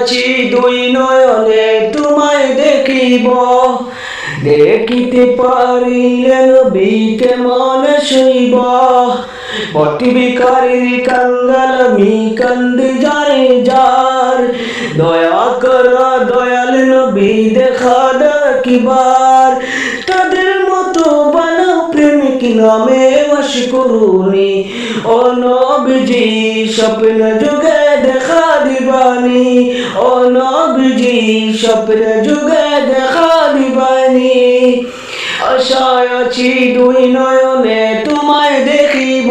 আছি দুই নয়নে তোমায় দেখিব, দেখিতে পারিলে নবী কেমন সইব। পথ ভিখারির কাঙ্গাল আমি কান্দি যারে যার, দয়া কর দয়াল নবী দেখা দেখিবার। তাদের মতো বানাও প্রেমিক নামে মশকুরুনি, ও নবীজি স্বপ্ন যুগে দেখা দিবানি, ও নবীজি স্বপ্ন যুগে দেখা দিবানি। আশায় আছি দুই নয়নে তোমায় দেখিব,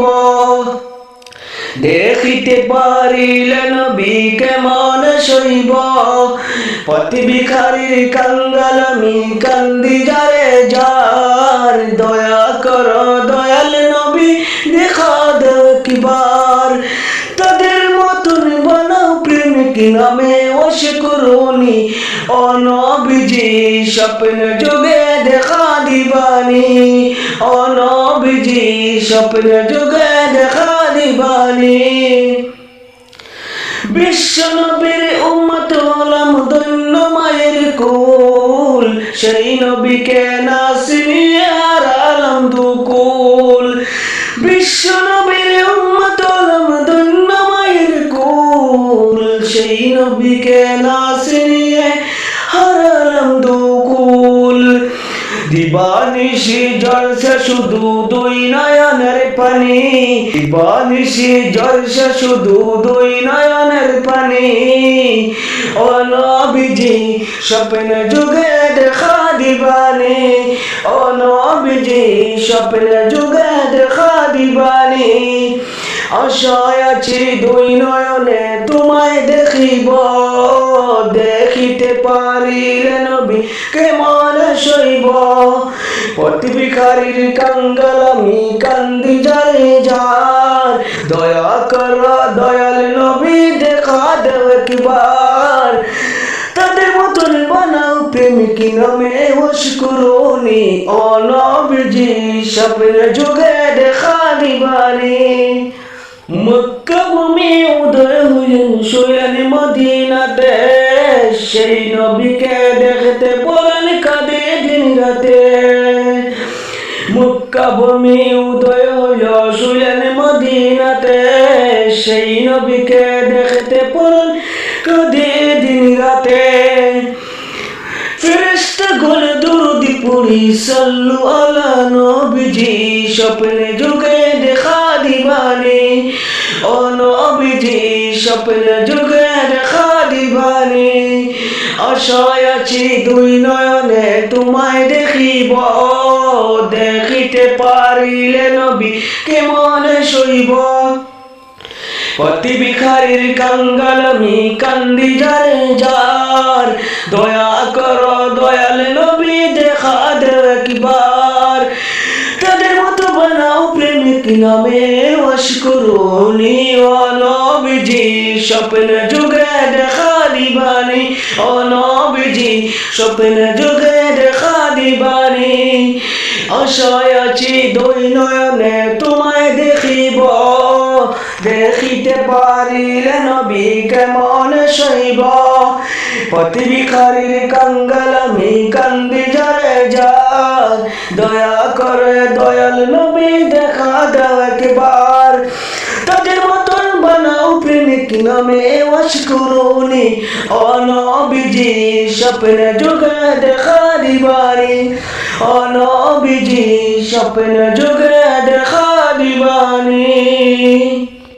দেখিতে পারিলে নবী কেমন সইব। পথ ভিখারির কাঙ্গাল আমি কান্দি যারে যার, দয়া কর দয়াল নবী দেখা দেখিবার। তাদের মতন বানাও প্রেমিক নামে মশকুরুনি, ও নবীজি স্বপ্ন যুগে দেখা দিবানি, ও নবীজি স্বপ্ন যুগে দেখা দিবানি। বিশ্ব নবীর উম্মত হলাম ধন্য মায়ের কুল, সেই নবীকে না চিনিয়ে হারালাম দুকুল। বিশ্ব নবীর উম্মত হলাম ধন্য মায়ের কুল, সেই নবীকে না চিনিয়ে হারালাম দুকুল। দিবানিশি জলসে শুধু দুই নয়নের পানি, দিবানিশি জলসে শুধু দুই নয়নের পানি। ও নবীজি স্বপ্ন যুগে দেখা দিবানি, ও নবীজি স্বপ্ন যুগে দেখা দিবানি। আশায় আছি দুই নয়নে তোমায় দেখিব, দেখিতে পারিলে নবী কেমন সইব। পথ ভিখারির কাঙ্গাল আমি কান্দি যারে যার, দয়া কর দয়াল নবী দেখা দেখিবার। তাদের মতন বানাও প্রেমিক নামে মশকুরুনি, ও নবীজি স্বপ্ন যুগে দেখা দিবানি। মক্কা ভূমি উদয় হইলেন শুইলেন মদিনাতে, সেই নবীকে দেখতে পরাণ কাঁদে দিন রাতে। মক্কা ভূমি উদয় হইল শুইলেন মদিনাতে, সেই নবীকে দেখতে পরাণ কাঁদে দিন রাতে। ফেরেশতা গণ দুরূদ পড়ি সাল্লু আলা নবীজি স্বপ্নে যুগে দেখা দিবানি, ও নবীজি স্বপ্ন যুগে দেখা দিবানি। আশায় আছি দুই নয়নে তোমায় দেখিব, দেখিতে পারিলে নবী কেমন সইব। পথ ভিখারির কাঙ্গাল আমি কান্দি যারে যার, দয়া কর দয়াল নবী দেখা দেখিবার। তাদের মতো বানাও প্রেমিক নামে মশকুরুনি, ও নবীজি স্বপ্ন যুগে দেখা দিবানি, ও নবীজি স্বপ্ন যুগে দেখা দিবানি। আশায় আছি দুই নয়নে তোমায় দেখিব, দেখিতে পারিলে নবী কেমন সইব। পথ ভিখারির কাঙ্গাল আমি কান্দি যারে যার, দয়া করে দয়াল নবী দেখা দেখিবার। তাদের মতন বানাও প্রেমিক নামে মশকুরুনি, ও নবীজি স্বপ্ন যুগে দেখা দিবানি, ও নবীজি স্বপ্ন যুগে